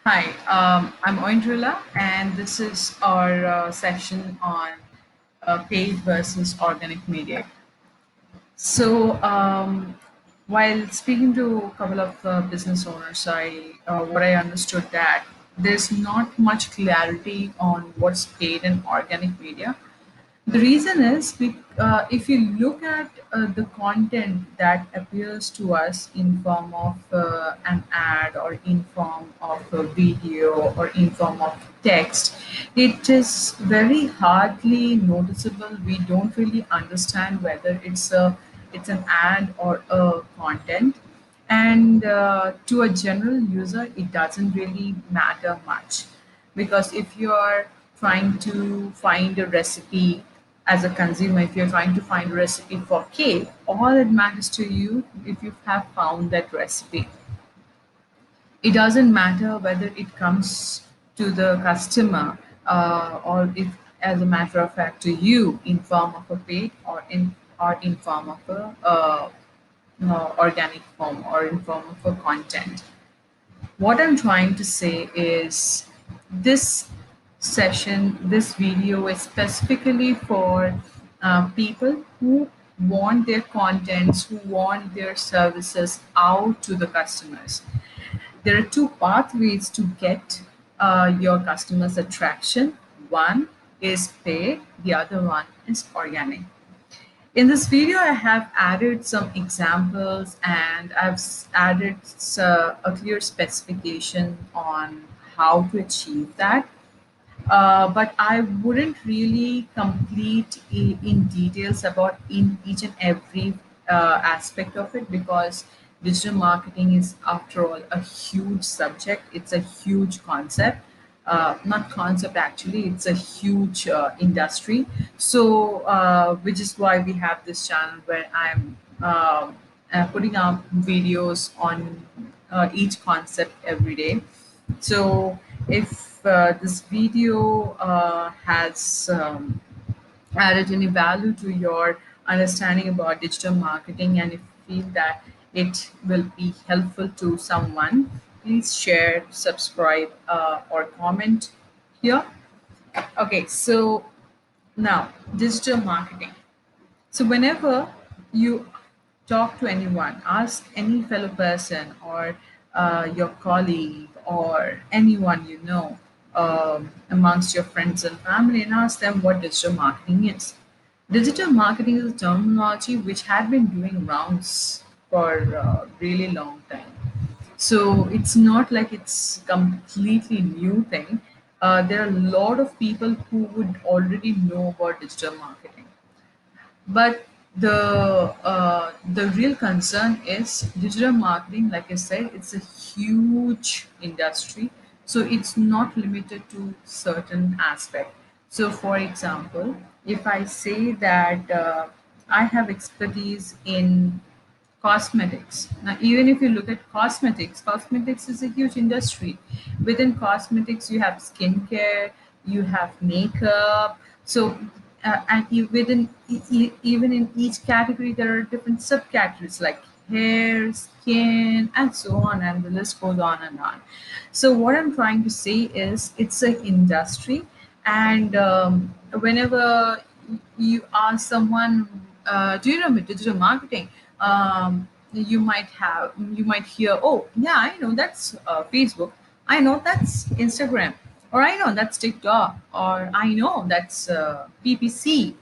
Hi, I'm Oindrilla, and this is our section on paid versus organic media. So, while speaking to a couple of business owners, what I understood that there's not much clarity on what's paid in organic media. The reason is if you look at the content that appears to us in form of an ad or in form of a video or in form of text, it is very hardly noticeable. We don't really understand whether it's an ad or a content, and to a general user it doesn't really matter much, because if you are trying to find a recipe as a consumer, if you're trying to find a recipe for cake, all it matters to you if you have found that recipe. It doesn't matter whether it comes to the customer, or if, as a matter of fact, to you in form of a paid or in form of a organic form or in form of a content. What I'm trying to say is this this video is specifically for people who want their contents, who want their services out to the customers. There are two pathways to get your customers' attraction. One is paid, the other one is organic. In this video, I have added some examples and added a clear specification on how to achieve that. But I wouldn't really complete in details about in each and every aspect of it, because digital marketing is, after all, a huge subject. It's a huge concept. Not concept, actually, it's a huge industry. So, which is why we have this channel where I'm putting up videos on each concept every day. So if this video has added any value to your understanding about digital marketing, and if you feel that it will be helpful to someone, please share, subscribe, or comment here. Okay, so now digital marketing. So whenever you talk to anyone, ask any fellow person or your colleague or anyone you know, amongst your friends and family, and ask them what digital marketing is. Digital marketing is a terminology which had been doing rounds for a really long time. So it's not like it's completely new thing. There are a lot of people who would already know about digital marketing, but the real concern is digital marketing. Like I said, it's a huge industry, so it's not limited to certain aspect. So, for example, if I say that I have expertise in cosmetics. Now, even if you look at cosmetics, cosmetics is a huge industry. Within cosmetics, you have skincare, you have makeup. So, even in each category, there are different subcategories like hair, skin, and so on, and the list goes on and on. So, what I'm trying to say is, it's an industry, and whenever you ask someone, "Do you know digital marketing?" You might hear, "Oh yeah, I know that's Facebook, I know that's Instagram, or I know that's TikTok, or I know that's PPC,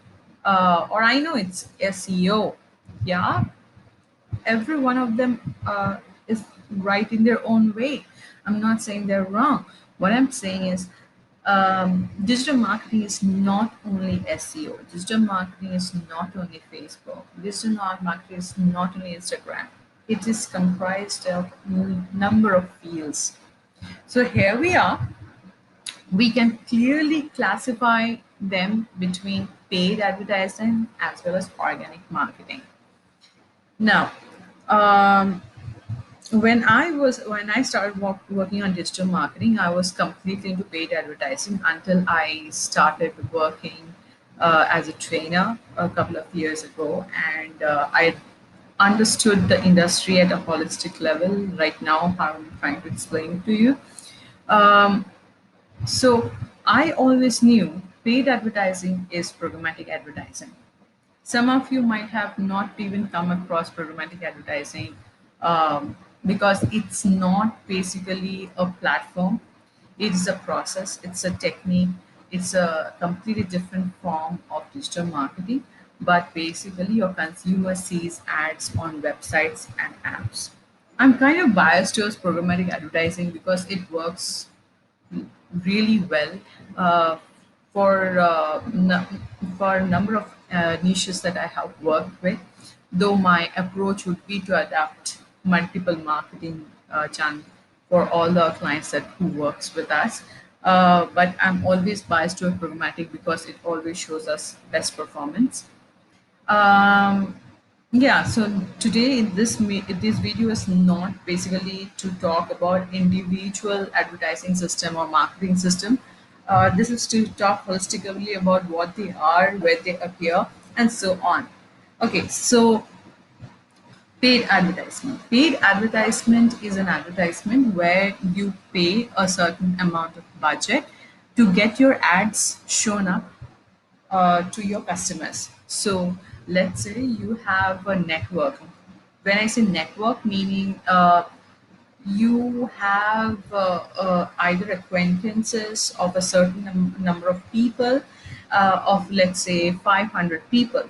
or I know it's SEO." Yeah, every one of them is right in their own way. I'm not saying they're wrong. What I'm saying is, digital marketing is not only SEO. Digital marketing is not only Facebook. Digital marketing is not only Instagram. It is comprised of number of fields. So here we are. We can clearly classify them between paid advertising as well as organic marketing. Now, um, when I started working on digital marketing, I was completely into paid advertising until I started working as a trainer a couple of years ago, and I understood the industry at a holistic level. Right now, how I'm trying to explain it to you. Um, so I always knew paid advertising is programmatic advertising. Some of you might have not even come across programmatic advertising, because it's not basically a platform. It's a process, it's a technique, it's a completely different form of digital marketing. But basically, your consumer sees ads on websites and apps. I'm kind of biased towards programmatic advertising because it works really well uh, for a number of niches that I have worked with. Though my approach would be to adapt multiple marketing channels for all the clients that who works with us. But I'm always biased to a programmatic because it always shows us best performance. Um, yeah, so today this video is not basically to talk about individual advertising system or marketing system. This is to talk holistically about what they are, where they appear, and so on. Okay, so paid advertisement. Paid advertisement is an advertisement where you pay a certain amount of budget to get your ads shown up to your customers. So let's say you have a network. When I say network, meaning you have either acquaintances of a certain number of people, of let's say 500 people.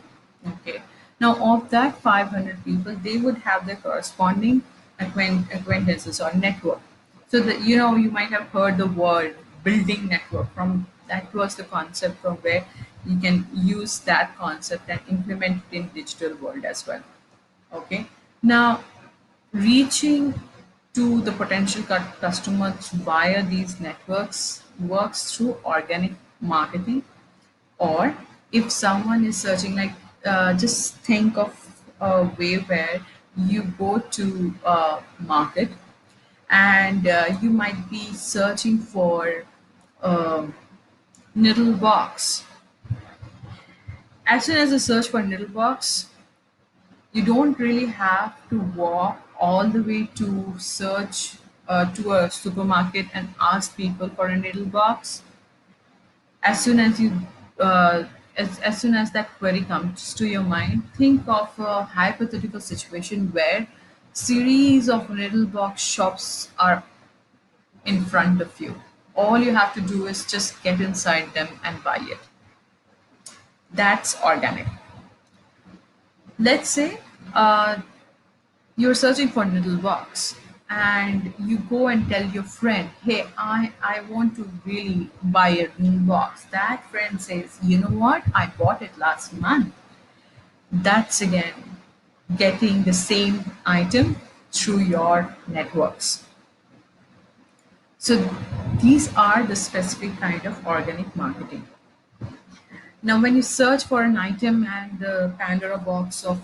Okay. Now, of that 500 people, they would have their corresponding acquaintances or network. So that you might have heard the word building network. From that was the concept from where you can use that concept and implement it in digital world as well. Okay. Now, reaching to the potential customers via these networks works through organic marketing, or if someone is searching, like just think of a way where you go to market and you might be searching for a needle box. As soon as you search for needle box, you don't really have to walk all the way to search to a supermarket and ask people for a needle box. As soon as you as soon as that query comes to your mind, think of a hypothetical situation where series of needle box shops are in front of you. All you have to do is just get inside them and buy it. That's organic. Let's say you're searching for needle box and you go and tell your friend, hey, I want to really buy a needle box. That friend says, you know what, I bought it last month. That's again getting the same item through your networks. So these are the specific kind of organic marketing. Now when you search for an item and the Pandora box of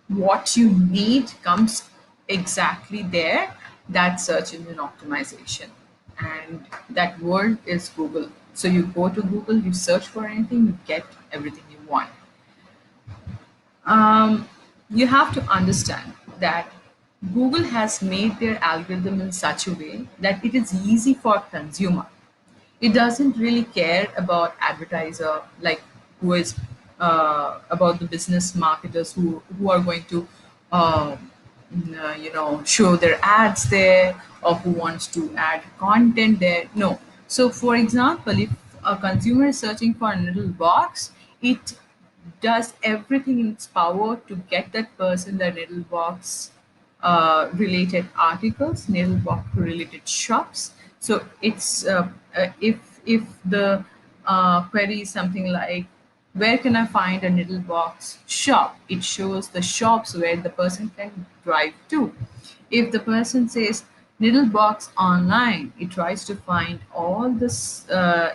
what you need comes exactly there, that's search engine optimization. And that word is Google. So you go to Google, you search for anything, you get everything you want. um, you have to understand that Google has made their algorithm in such a way that it is easy for consumer. It doesn't really care about advertiser, like who is about the business marketers who are going to show their ads there, or who wants to add content there. No. So for example, if a consumer is searching for a little box, it does everything in its power to get that person the needle box related articles, needle box related shops. So it's if the query is something like, where can I find a needle box shop? It shows the shops where the person can drive to. If the person says Needlebox online, it tries to find all this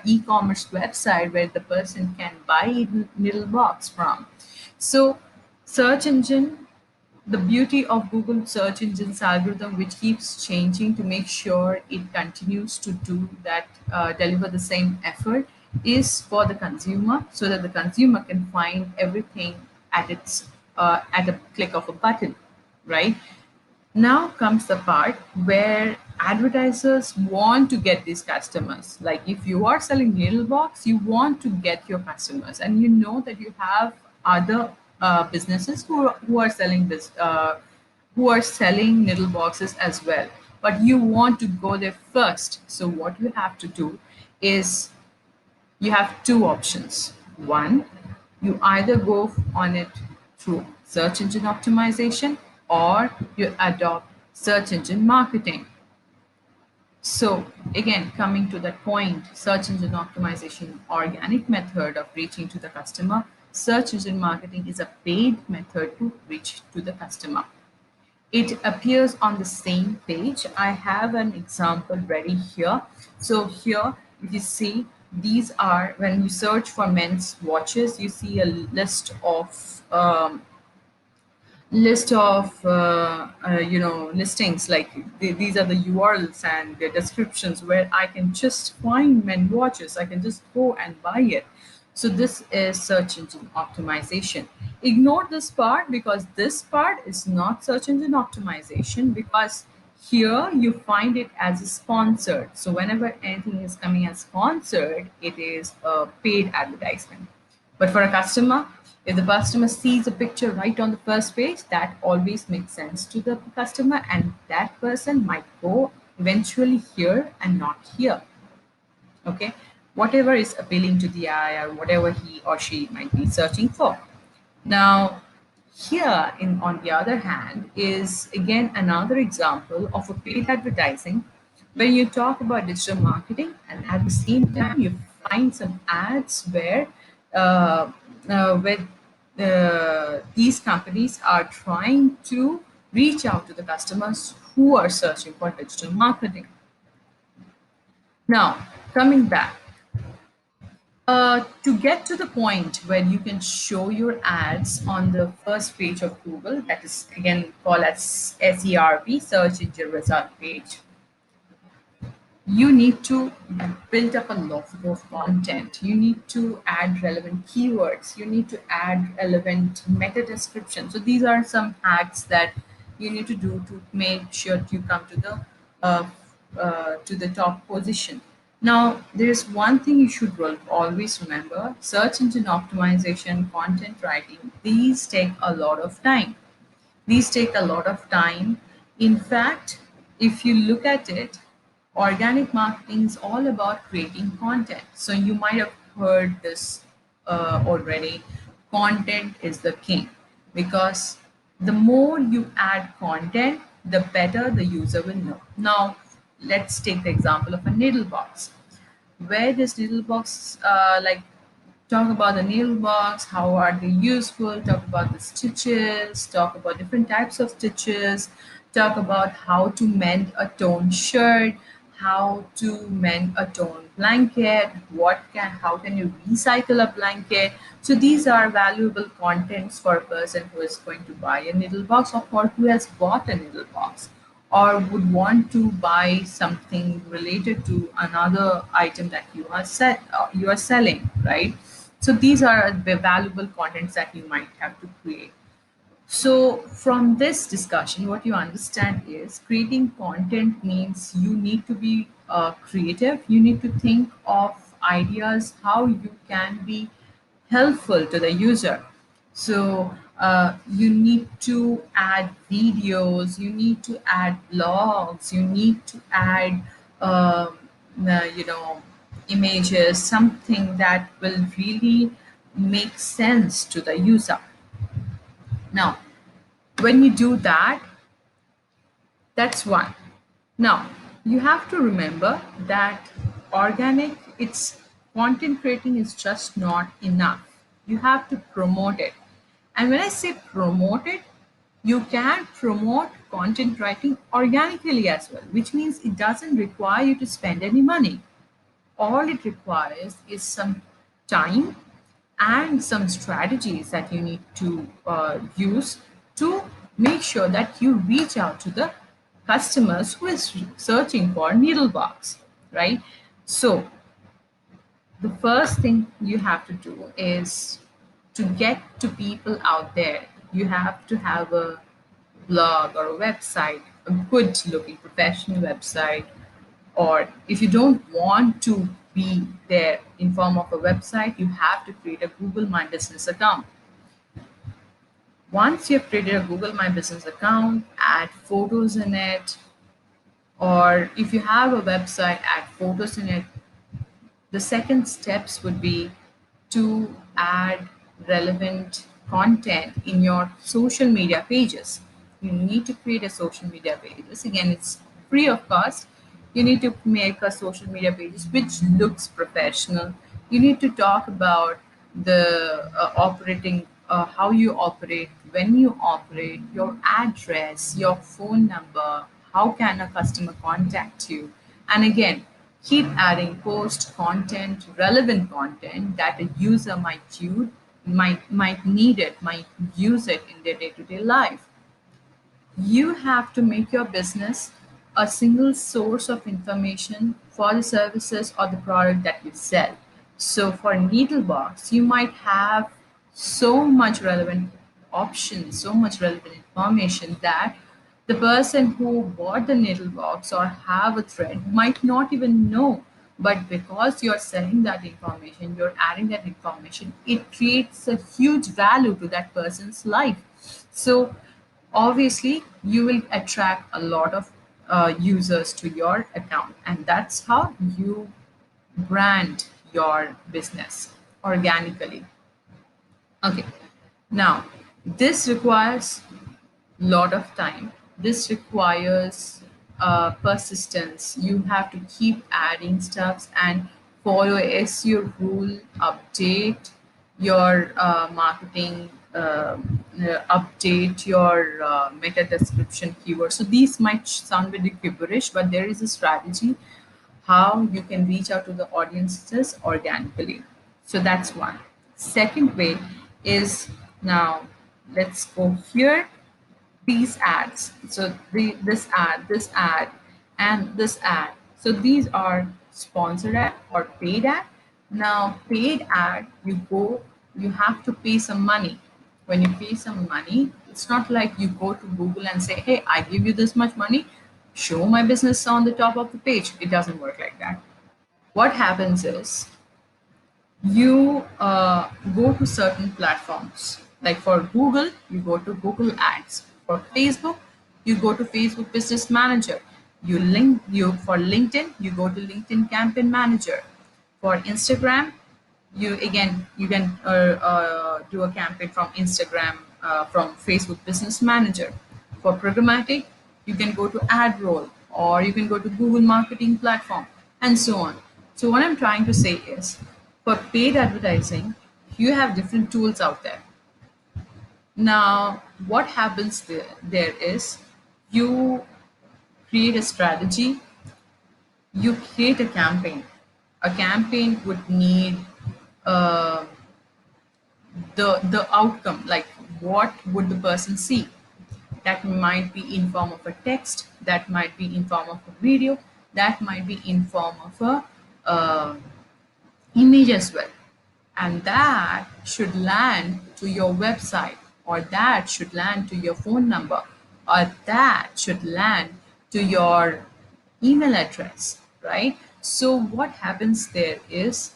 e-commerce website where the person can buy Needlebox from. So search engine, the beauty of Google search engine's algorithm, which keeps changing to make sure it continues to do that, deliver the same effort, is for the consumer, so that the consumer can find everything at a click of a button, right? Now comes the part where advertisers want to get these customers. Like if you are selling needle box, you want to get your customers, and you know that you have other businesses who are selling this who are selling needle boxes as well, but you want to go there first. So what you have to do is you have two options. One, you either go on it through search engine optimization, or you adopt search engine marketing. So again, coming to that point, search engine optimization, organic method of reaching to the customer. Search engine marketing is a paid method to reach to the customer. It appears on the same page. I have an example ready here. So here, if you see, these are, when you search for men's watches, you see a list of listings, like these are the URLs and the descriptions where I can just find men watches. I can just go and buy it. So this is search engine optimization. Ignore this part, because this part is not search engine optimization, because here you find it as a sponsored. So whenever anything is coming as sponsored, it is a paid advertisement. But for a customer, if the customer sees a picture right on the first page, that always makes sense to the customer, and that person might go eventually here and not here. Okay, whatever is appealing to the eye, or whatever he or she might be searching for. Now, here, on the other hand, is again another example of a paid advertising, when you talk about digital marketing, and at the same time you find some ads where these companies are trying to reach out to the customers who are searching for digital marketing. Now, coming back, to get to the point where you can show your ads on the first page of Google, that is again called as SERP, search engine result page, you need to build up a lot of content. You need to add relevant keywords. You need to add relevant meta description. So these are some hacks that you need to do to make sure you come uh, to the top position. Now, there is one thing you should always remember: search engine optimization, content writing. These take a lot of time. These take a lot of time. In fact, if you look at it, organic marketing is all about creating content. So you might have heard this already. Content is the king, because the more you add content, the better the user will know. Now, let's take the example of a needle box. Where this needle box, talk about the needle box, how are they useful, talk about the stitches, talk about different types of stitches, talk about how to mend a torn shirt, how to mend a torn blanket, how can you recycle a blanket. So these are valuable contents for a person who is going to buy a needle box, or who has bought a needle box, or would want to buy something related to another item that you are selling, right? So these are the valuable contents that you might have to create. So from this discussion, what you understand is creating content means you need to be creative. You need to think of ideas how you can be helpful to the user. So you need to add videos, you need to add blogs, you need to add, um, you know, images, something that will really make sense to the user. Now, when you do that, that's one. Now, you have to remember that organic, it's content creating is just not enough. You have to promote it. And when I say promote it, you can promote content writing organically as well, which means it doesn't require you to spend any money. All it requires is some time and some strategies that you need to use to make sure that you reach out to the customers who is searching for needle box, right? So the first thing you have to do is to get to people out there. You have to have a blog or a website a good looking professional website, or if you don't want to be there in form of a website, you have to create a Google My Business account. Once you've created a Google My Business account, add photos in it, or if you have a website, add photos in it. The second steps would be to add relevant content in your social media pages. You need to create a social media pages. Again, it's free of cost. You need to make a social media pages which looks professional. You need to talk about the operating, how you operate, when you operate, your address, your phone number, how can a customer contact you, and again, keep adding post content, relevant content that a user might need it, might use it in their day-to-day life. You have to make your business a single source of information for the services or the product that you sell. So for Needlebox, you might have so much relevant options, so much relevant information that the person who bought the needle box or have a thread might not even know. But because you're selling that information, you're adding that information, it creates a huge value to that person's life. So obviously you will attract a lot of users to your account, and that's how you brand your business organically. Okay, now this requires lot of time. This requires persistence. You have to keep adding stuffs and follow SEO rule, update your marketing, update your meta description keywords. So these might sound very gibberish, but there is a strategy how you can reach out to the audiences organically. So that's one. Second way is, now let's go here, these ads. So this ad, and this ad. So these are sponsored ad or paid ad. Now paid ad, you have to pay some money. When you pay some money, it's not like you go to Google and say, hey, I give you this much money, show my business on the top of the page. It doesn't work like that. What happens is, you go to certain platforms. Like for Google, you go to Google Ads. For Facebook, you go to Facebook Business Manager. You for LinkedIn, you go to LinkedIn Campaign Manager. For Instagram, you can do a campaign from Instagram, from Facebook Business Manager. For programmatic, you can go to AdRoll, or you can go to Google Marketing Platform, and so on. So what I'm trying to say is, for paid advertising, you have different tools out there. Now, what happens there is, you create a strategy, you create a campaign. A campaign would need uh, the outcome, like what would the person see. That might be in form of a text, that might be in form of a video, that might be in form of a uh, image as well, and that should land to your website, or that should land to your phone number, or that should land to your email address, right? So what happens there is,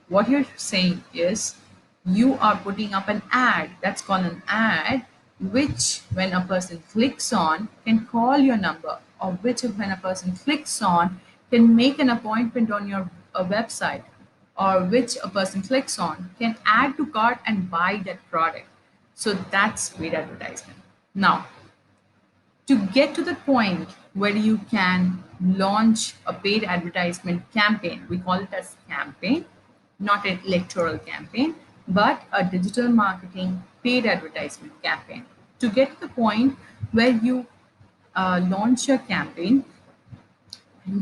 what you're saying is, you are putting up an ad, that's called an ad, which when a person clicks on can call your number, or which when a person clicks on can make an appointment on your website, or which a person clicks on can add to cart and buy that product. So that's paid advertisement. Now, to get to the point where you can launch a paid advertisement campaign, we call it as campaign, not an electoral campaign, but a digital marketing paid advertisement campaign. To get to the point where you launch your campaign,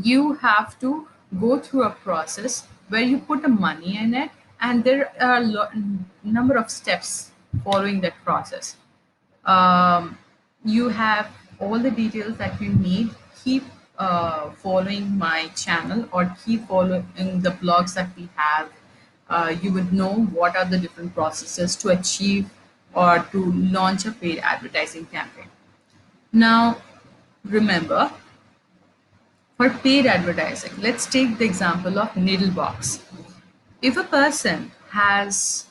you have to go through a process where you put the money in it, and there are number of steps following that process. um, you have all the details that you need. Keep following my channel, or keep following the blogs that we have. You would know what are the different processes to achieve or to launch a paid advertising campaign. Now, Remember, for paid advertising, let's take the example of Needlebox. If a person has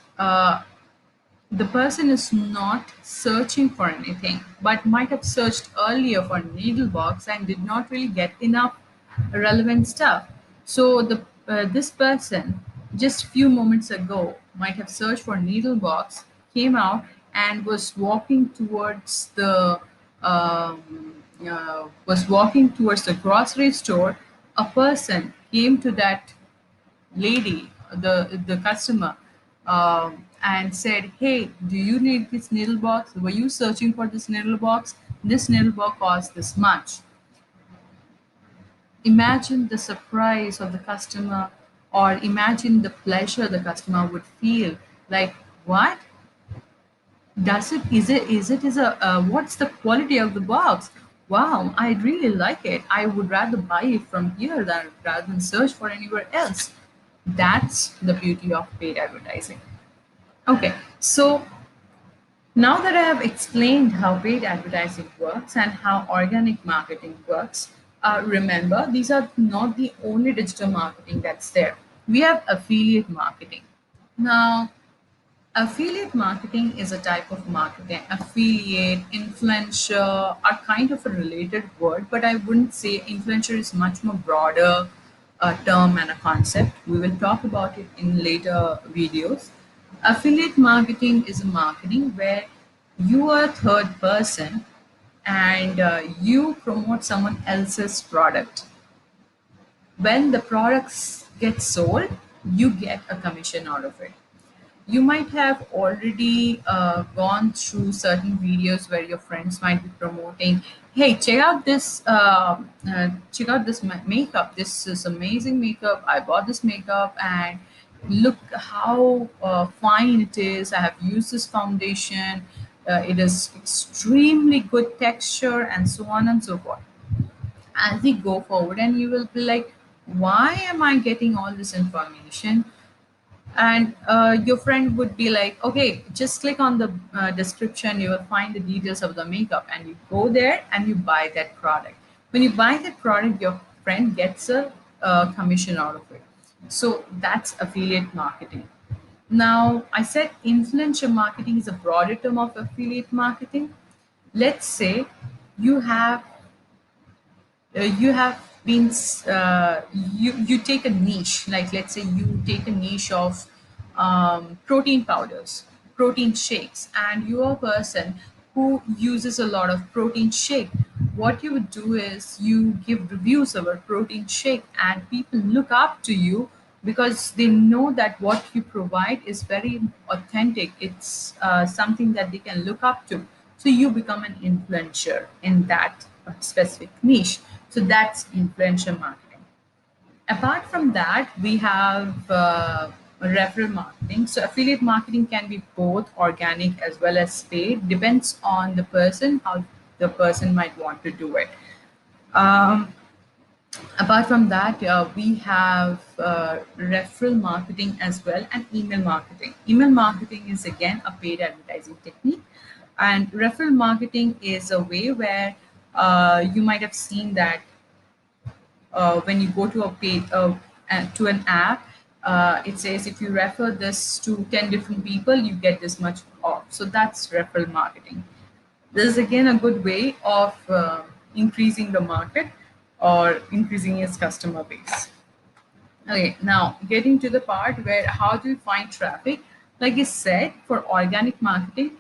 the person is not searching for anything but might have searched earlier for needlebox and did not really get enough relevant stuff, so the this person just few moments ago might have searched for needlebox, came out and was walking towards the grocery store. A person came to that lady, the customer, and said, "Hey, do you need this needle box? Were you searching for this needle box? This needle box costs this much." Imagine the surprise of the customer, or imagine the pleasure the customer would feel. Like, what? Does it? Is a? What's the quality of the box? Wow, I really like it. I would rather buy it from here than rather than search for anywhere else. That's the beauty of paid advertising. Okay, so now that I have explained how paid advertising works and how organic marketing works, remember these are not the only digital marketing that's there. We have affiliate marketing. Now, affiliate marketing is a type of marketing. Affiliate, influencer are kind of a related word, but I wouldn't say influencer is much more broader term and a concept. We will talk about it in later videos. Affiliate marketing is a marketing where you are a third person and you promote someone else's product. When the products get sold, you get a commission out of it. You might have already gone through certain videos where your friends might be promoting, "Hey, check out this makeup. This is amazing makeup. I bought this makeup and look how fine it is. I have used this foundation. It is extremely good texture," and so on and so forth. As we go forward, and you will be like, "Why am I getting all this information?" And your friend would be like, "Okay, just click on the description, you will find the details of the makeup," and you go there and you buy that product. When you buy that product, your friend gets a commission out of it. So that's affiliate marketing. Now, I said influencer marketing is a broader term of affiliate marketing. Let's say you have you have been you take a niche, like let's say you take a niche of protein powders, protein shakes, and you're a person who uses a lot of protein shake. What you would do is you give reviews of a protein shake and people look up to you because they know that what you provide is very authentic. It's something that they can look up to, so you become an influencer in that specific niche. So that's influencer marketing. Apart from that, we have referral marketing. So affiliate marketing can be both organic as well as paid, depends on the person, how the person might want to do it. Um, Apart from that, we have referral marketing as well, and email marketing. Email marketing is again a paid advertising technique, and referral marketing is a way where you might have seen that when you go to a page to an app, it says if you refer this to 10 different people, you get this much off. So that's referral marketing. This is again a good way of increasing the market or increasing its customer base. Okay, now getting to the part where how do you find traffic? Like I said, for organic marketing,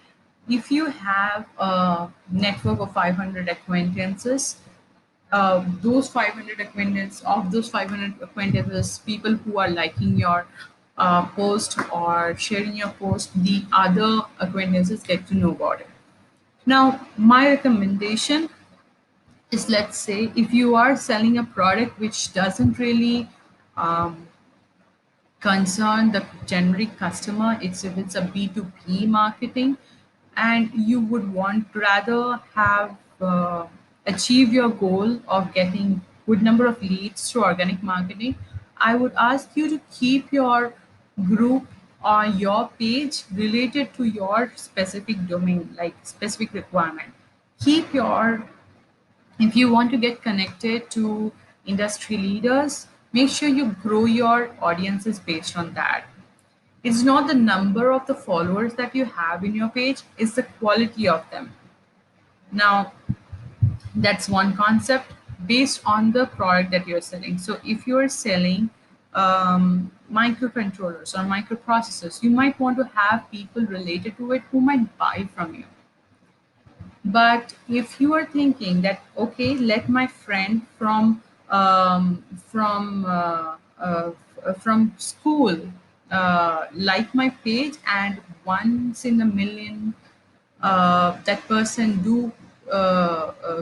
if you have a network of 500 acquaintances, those 500 acquaintances, people who are liking your post or sharing your post, the other acquaintances get to know about it. Now, my recommendation is, let's say if you are selling a product which doesn't really um, concern the generic customer, it's if it's a B2B marketing and you would want to rather have achieve your goal of getting good number of leads through organic marketing, I would ask you to keep your group or your page related to your specific domain, like specific requirement. Keep your If you want to get connected to industry leaders, make sure you grow your audiences based on that. It's not the number of the followers that you have in your page, it's the quality of them. Now, that's one concept based on the product that you're selling. So if you're selling microcontrollers or microprocessors, you might want to have people related to it who might buy from you. But if you are thinking that, okay, let my friend from school like my page, and once in a million that person do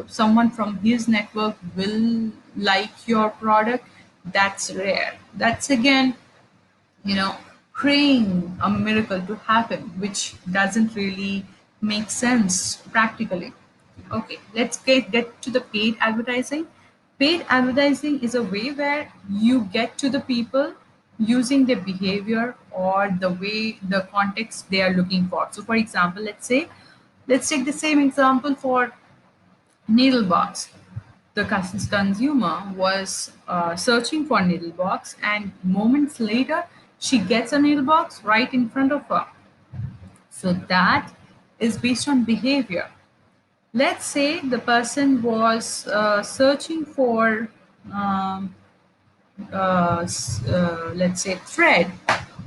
someone from his network will like your product, that's rare. That's again, you know, praying a miracle to happen, which doesn't really make sense practically. Okay, let's get to the paid advertising. Paid advertising is a way where you get to the people using their behavior or the way, the context they are looking for. So for example, let's take the same example for needle box. The consumer was searching for needle box, and moments later, she gets a needle box right in front of her. So that is based on behavior. Let's say the person was searching for um, let's say thread,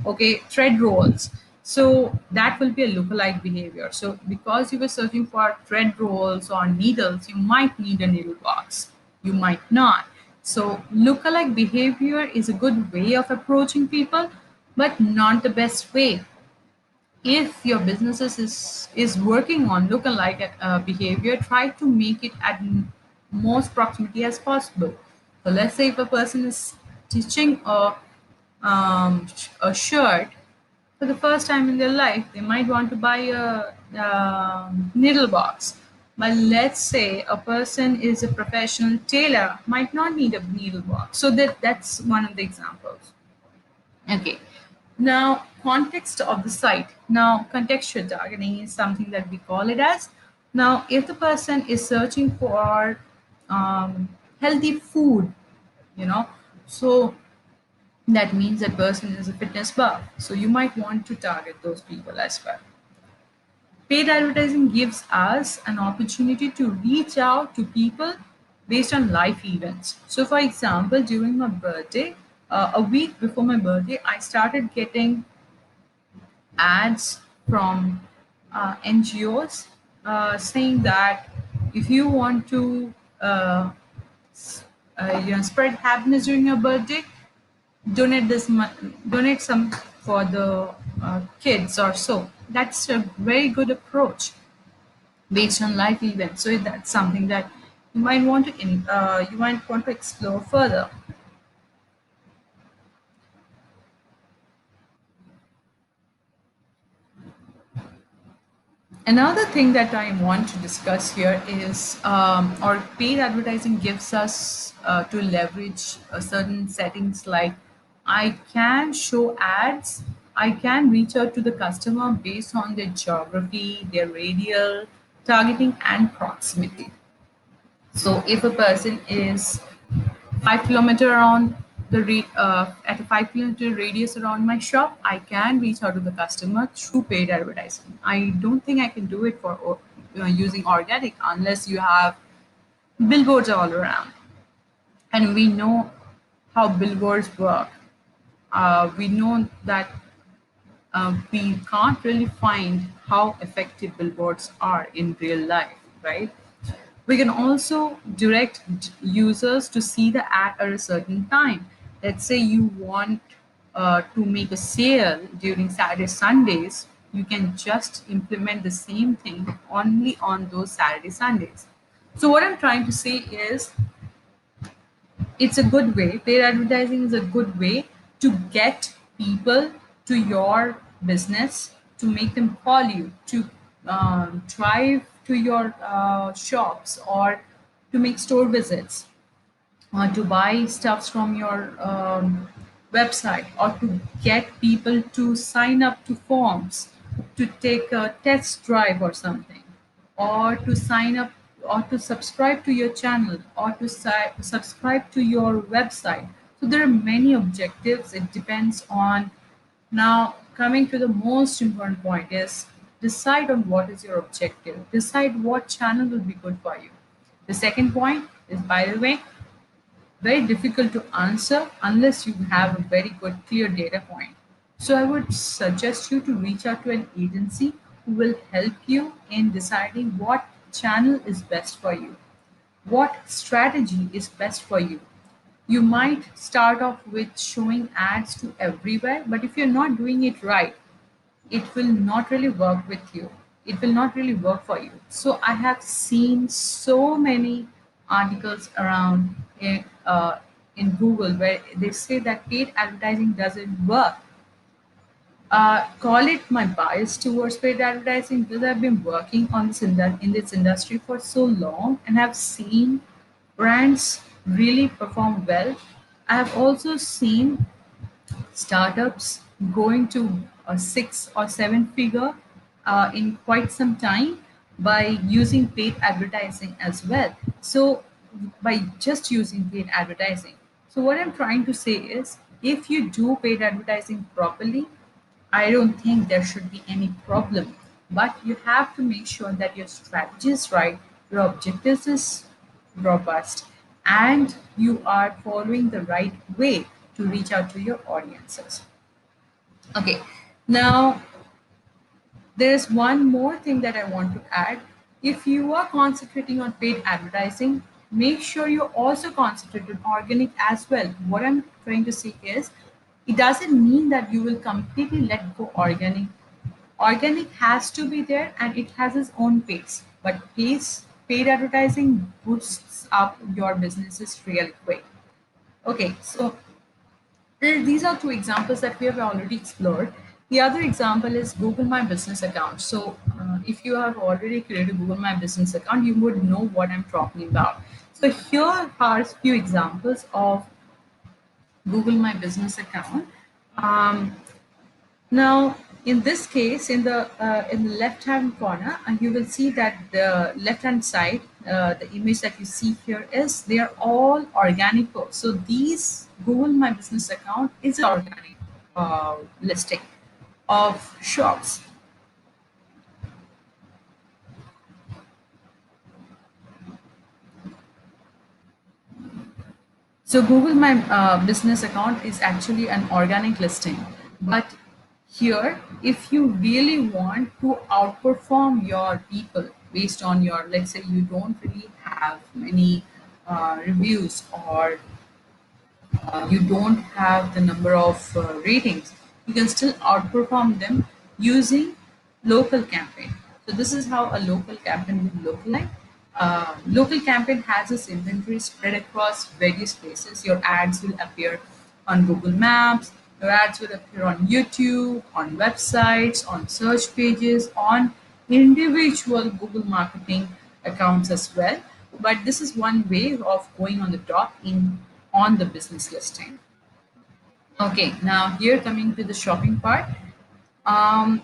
okay, thread rolls. So that will be a lookalike behavior. So because you were searching for thread rolls or needles, you might need a needle box, you might not. So lookalike behavior is a good way of approaching people, but not the best way. If your business is working on lookalike behavior, try to make it at most proximity as possible. So let's say if a person is stitching a shirt for the first time in their life, they might want to buy a needle box. But let's say a person is a professional tailor, might not need a needle box. So that's one of the examples. Okay. Now, context of the site. Now, contextual targeting is something that we call it as. Now, if the person is searching for healthy food, you know, so that means that person is a fitness buff. So you might want to target those people as well. Paid advertising gives us an opportunity to reach out to people based on life events. So, for example, during my birthday, a week before my birthday, I started getting ads from NGOs saying that if you want to spread happiness during your birthday, donate donate some for the kids or so. That's a very good approach based on life events. So that's something that you might want to you might want to explore further. Another thing that I want to discuss here is, or paid advertising gives us to leverage certain settings, like I can show ads, I can reach out to the customer based on their geography, their radial targeting, and proximity. So if a person is 5 kilometer around at a 5 kilometer radius around my shop, I can reach out to the customer through paid advertising. I don't think I can do it for using organic unless you have billboards all around, and we know how billboards work. We know that we can't really find how effective billboards are in real life, right? We can also direct users to see the ad at a certain time. Let's say you want to make a sale during Saturday, Sundays, you can just implement the same thing only on those Saturday, Sundays. So, what I'm trying to say is, it's a good way, paid advertising is a good way to get people to your business, to make them call you, to drive to your shops, or to make store visits, or to buy stuffs from your website, or to get people to sign up to forms to take a test drive or something, or to sign up or to subscribe to your channel, or to subscribe to your website. So there are many objectives. It depends on. Now, coming to the most important point is decide on what is your objective. Decide what channel will be good for you. The second point is, by the way, very difficult to answer unless you have a very good clear data point. So I would suggest you to reach out to an agency who will help you in deciding what channel is best for you, what strategy is best for you. You might start off with showing ads to everywhere, but if you're not doing it right, it will not really work with you. It will not really work for you. So I have seen so many articles around in Google where they say that paid advertising doesn't work. Call it my bias towards paid advertising because I've been working on in this industry for so long and have seen brands really perform well. I have also seen startups going to a 6 or 7 figure in quite some time by using paid advertising as well. So, by just using paid advertising. So, what I'm trying to say is if you do paid advertising properly, I don't think there should be any problem. But you have to make sure that your strategy is right, your objectives is robust, and you are following the right way to reach out to your audiences. Okay, now there's one more thing that I want to add. If you are concentrating on paid advertising, make sure you also concentrate on organic as well. What I'm trying to say is, it doesn't mean that you will completely let go organic. Organic has to be there and it has its own pace. But paid advertising boosts up your businesses really quick. Okay, so these are two examples that we have already explored. The other example is Google My Business account. So, if you have already created a Google My Business account, you would know what I'm talking about. So, here are a few examples of Google My Business account. Um, Now, in this case, in the left-hand corner, you will see that the left-hand side, the image that you see here is they are all organic posts. So these Google My Business account is an organic listing of shops. So Google My Business account is actually an organic listing. But here, if you really want to outperform your people based on your, let's say you don't really have many reviews, or you don't have the number of ratings, you can still outperform them using local campaign. So this is how a local campaign will look like. Local campaign has its inventory spread across various places. Your ads will appear on Google Maps, your ads will appear on YouTube, on websites, on search pages, on individual Google marketing accounts as well. But this is one way of going on the top in on the business listing. Okay, now here coming to the shopping part. Um,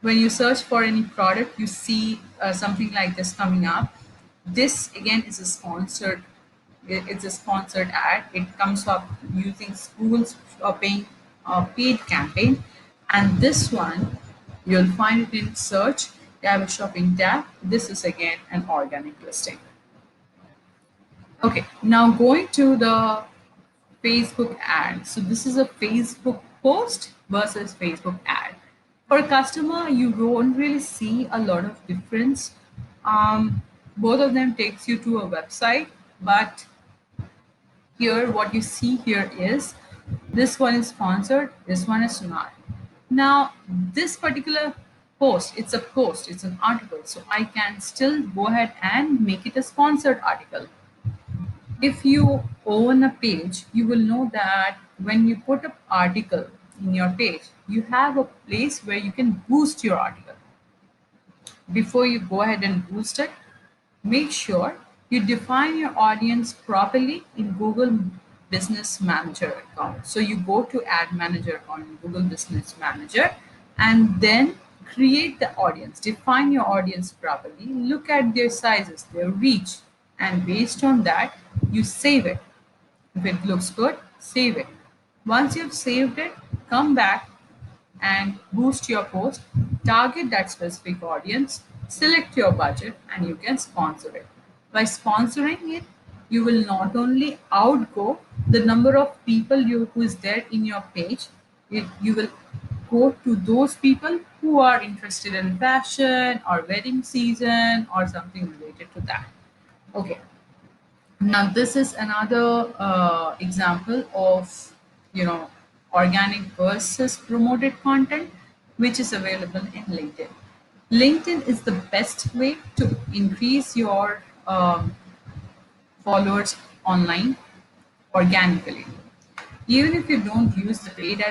when you search for any product, you see something like this coming up. This again is a sponsored. It's a sponsored ad. It comes up using schools shopping paid campaign, and this one you'll find it in search. They have a shopping tab. This is again an organic listing. Okay, now going to the Facebook ad. So this is a Facebook post versus Facebook ad. For a customer, you don't really see a lot of difference. Both of them takes you to a website, but here what you see here is this one is sponsored, this one is not. Now this particular post, it's an article, so I can still go ahead and make it a sponsored article. If you own a page, you will know that when you put an article in your page, you have a place where you can boost your article. Before you go ahead and boost it, make sure you define your audience properly in Google Business Manager account. So you go to Ad Manager on Google Business Manager and then Create the audience, define your audience properly, look at their sizes, their reach, and based on that, you save it. If it looks good, save it. Once you've saved it, come back and boost your post, target that specific audience, select your budget, and you can sponsor it. By sponsoring it, you will not only outgo the number of people who is there in your page, you will go to those people who are interested in fashion or wedding season or something related to that. Okay, now this is another example of organic versus promoted content, which is available in LinkedIn. LinkedIn is the best way to increase your followers online organically. Even if you don't use the paid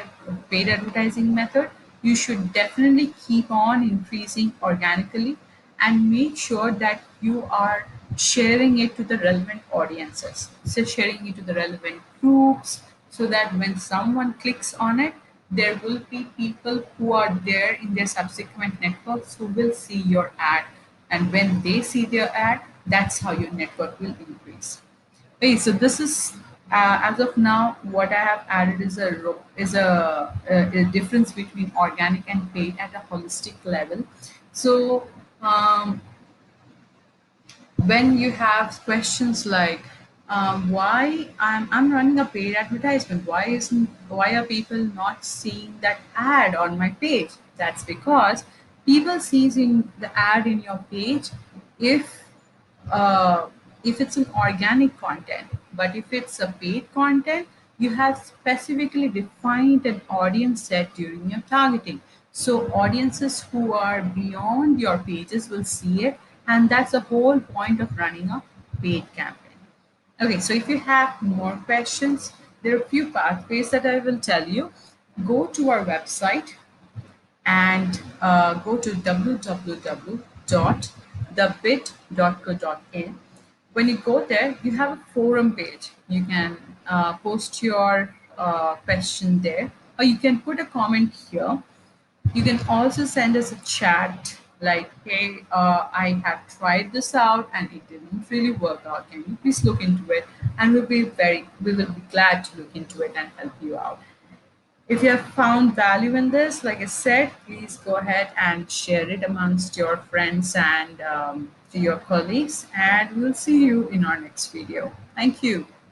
advertising method, you should definitely keep on increasing organically and make sure that you are sharing it to the relevant audiences. So sharing it to the relevant groups so that when someone clicks on it, there will be people who are there in their subsequent networks who will see your ad. And when they see their ad, that's how your network will increase. Okay, so this is as of now what I have added is a difference between organic and paid at a holistic level. So when you have questions like why I'm running a paid advertisement, why are people not seeing that ad on my page? That's because people sees in the ad in your page if uh, if it's an organic content, but if it's a paid content, you have specifically defined an audience set during your targeting. So audiences who are beyond your pages will see it, and that's the whole point of running a paid campaign. Okay, so if you have more questions, there are a few pathways that I will tell you. Go to our website and go to www.thebit.co.in. When you go there, you have a forum page. You can post your question there, or you can put a comment here. You can also send us a chat like, hey, I have tried this out and it didn't really work out. Can you please look into it? And we will be glad to look into it and help you out. If you have found value in this, like I said, please go ahead and share it amongst your friends and to your colleagues. And we'll see you in our next video. Thank you.